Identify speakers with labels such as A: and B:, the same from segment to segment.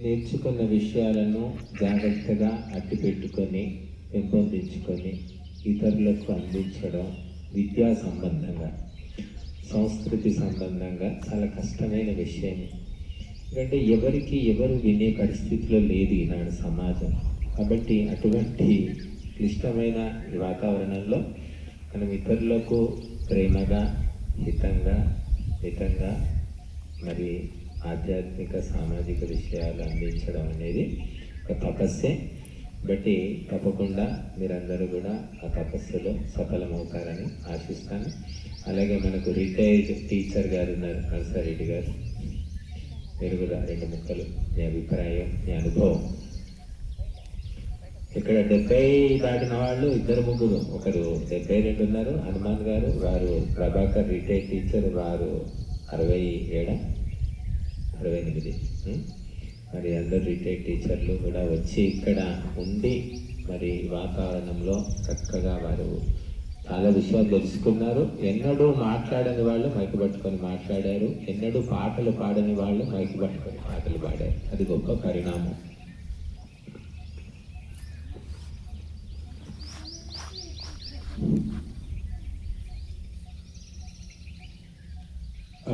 A: నేర్చుకున్న విషయాలను జాగ్రత్తగా అట్టిపెట్టుకొని పెంపొందించుకొని ఇతరులకు అందించడం విద్యా సంబంధంగా, సంస్కృతి సంబంధంగా చాలా కష్టమైన విషయం. ఎందుకంటే ఎవరు వినే పరిస్థితిలో లేదు ఈనాడు సమాజం. కాబట్టి అటువంటి క్లిష్టమైన వాతావరణంలో మనం ఇతరులకు ప్రేమగా, హితంగా మరి ఆధ్యాత్మిక సామాజిక విషయాలు అందించడం అనేది ఒక తపస్సే. బట్టి తప్పకుండా మీరందరూ కూడా ఆ తపస్సులో సఫలమవుతారని ఆశిస్తాను. అలాగే మనకు రిటైర్డ్ టీచర్ గారు ఉన్నారు, నరసారెడ్డి గారు. మీరు కూడా 2 ముక్కలు మీ అభిప్రాయం, మీ అనుభవం. ఇక్కడ 70 దాటిన వాళ్ళు 2-3, ఒకరు 72 ఉన్నారు, హనుమాన్ గారు, వారు ప్రభాకర్ రిటైర్డ్ టీచర్, వారు 68. మరి అందరు రిటైర్డ్ టీచర్లు కూడా వచ్చి ఇక్కడ ఉండి మరి వాతావరణంలో చక్కగా వారు చాలా విషయాలు తెలుసుకున్నారు. ఎన్నడూ మాట్లాడని వాళ్ళు మైకు పట్టుకొని మాట్లాడారు, ఎన్నడూ పాటలు పాడని వాళ్ళు మైకు పట్టుకొని పాటలు పాడారు. అది గొప్ప పరిణామం.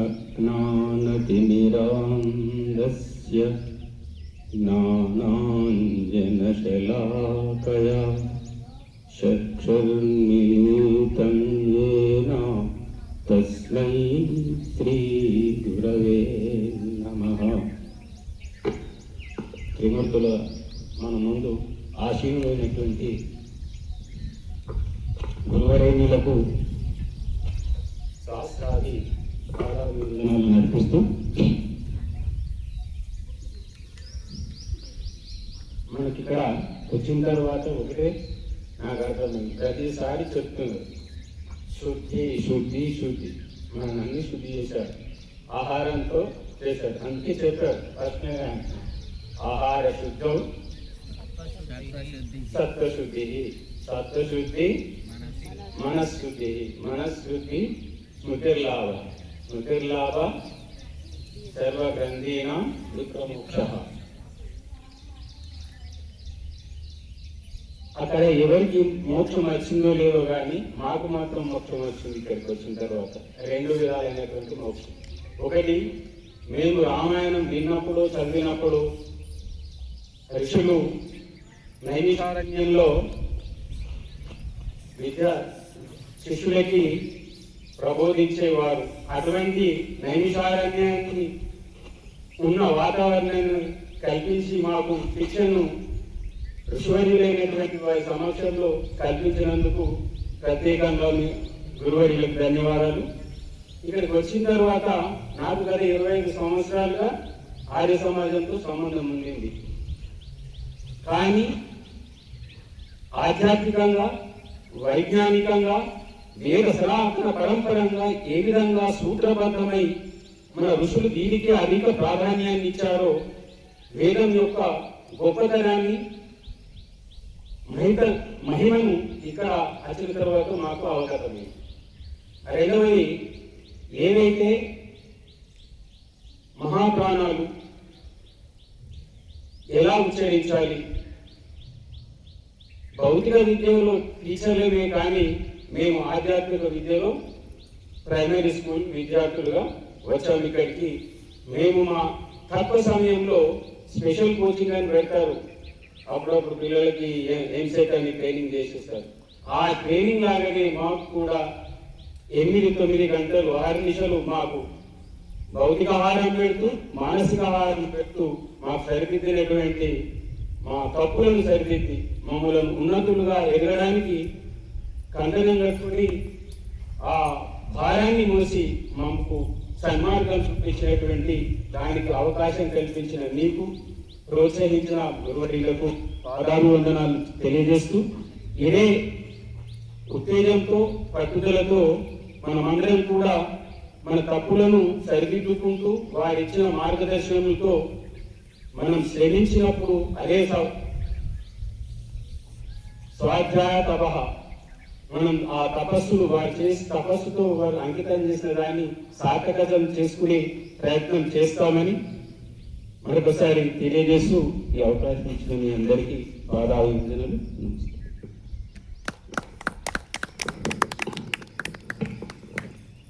B: అజ్ఞానతిమిరాంధస్య జ్ఞానాంజనశలాకయా చక్షుర్మిలితం యేన తస్మై శ్రీ గురవే నమః. త్రిమూర్తుల మన ముందు ఆశీనులైనటువంటి గురువరేణులకు శాస్త్రాది పాదాభివందనాలు నడిపిస్తూ మనకి ఇక్కడ వచ్చిన తర్వాత ఒకటే నాకు అర్థమైంది, ప్రతిసారి చెప్తున్నారు శుద్ధి శుద్ధి శుద్ధి. మనం అన్ని శుద్ధి చేశారు, ఆహారంతో చేశారు. అందుకే చెప్పారు ప్రశ్నగా, ఆహార శుద్ధం సత్వశుద్ధి, సత్వశుద్ధి మనశుద్ధి, మనశుద్ధి స్మృతిర్లాభ, స్మృతిర్లాభ సర్వగ్రంథీనాం విక్రమోక్షః. అక్కడ ఎవరికి మోక్షం వచ్చిందో లేదో కానీ మాకు మాత్రం మోక్షం వచ్చింది. ఇక్కడికి వచ్చిన తర్వాత 2 విధాలైనటువంటి మోక్షం. ఒకటి, మేము రామాయణం విన్నప్పుడు, చదివినప్పుడు ఋషులు నైమిషారణ్యంలో శిష్యులకి ప్రబోధించేవారు. అటువంటి నైమిషారణ్యానికి ఉన్న వాతావరణాన్ని కల్పించి మాకు శిక్షను ఋషివర్యులైనటువంటి వారి సమక్షంలో కల్పించినందుకు ప్రత్యేకంగా గురువర్యులకు ధన్యవాదాలు. ఇక్కడికి వచ్చిన తర్వాత నాకు గత 25 సంవత్సరాలుగా ఆర్య సమాజంతో సంబంధం ఉండింది. కానీ ఆధ్యాత్మికంగా, వైజ్ఞానికంగా, వేద సనాతన పరంపరంగా ఏ విధంగా సూత్రబద్ధమై మన ఋషులు దీనికి అధిక ప్రాధాన్యాన్ని ఇచ్చారో, వేదం యొక్క గొప్పతనాన్ని, మహిమను ఇక్కడ వచ్చిన తర్వాత మాకు అవగతమైంది. రెండవది, ఏవైతే మహాప్రాణాలు ఎలా ఉచ్చరించాలి, భౌతిక విద్యలో టీచర్లమే కానీ మేము ఆధ్యాత్మిక విద్యలో ప్రైమరీ స్కూల్ విద్యార్థులుగా వచ్చాము ఇక్కడికి. మేము మా తక్కువ సమయంలో స్పెషల్ కోచింగ్ అని పెడతారు, అప్పుడప్పుడు పిల్లలకి ఎంసెట్ అని ట్రైనింగ్ చేసేస్తారు. ఆ ట్రైనింగ్ లాగానే మాకు కూడా 8-9 గంటలు 6 నిమిషాలు మాకు భౌతిక ఆహారం పెడుతూ, మానసిక ఆహారం పెడుతూ మాకు సరిదిద్దినటువంటి మా తప్పులను సరిదిద్ది మమ్మల్ని ఉన్నతులుగా ఎదగడానికి కందనం కట్టుకుని ఆ భారాన్ని మోసి మాకు సన్మార్గం చూపించినటువంటి, దానికి అవకాశం కల్పించిన నీకు, ప్రోత్సహించిన గురువర్యులకు పాదాభివందనాలు తెలియజేస్తూ, ఇదే ఉత్తేజంతో, పట్టుదలతో మనమందరం కూడా మన తప్పులను సరిదిద్దుకుంటూ వారిచ్చిన మార్గదర్శనములతో మనం శ్రమించినప్పుడు అదే స్వాధ్యాయ తపః, మనం ఆ తపస్సును వారు చేసి తపస్సుతో వారు అంకితం చేసిన దాన్ని సార్థకతం చేసుకునే ప్రయత్నం చేస్తామని మరొకసారి తెలియజేస్తూ ఈ అవకాశం ఇచ్చిన మీ అందరికీ పాదాభివందనలు. నమస్తే.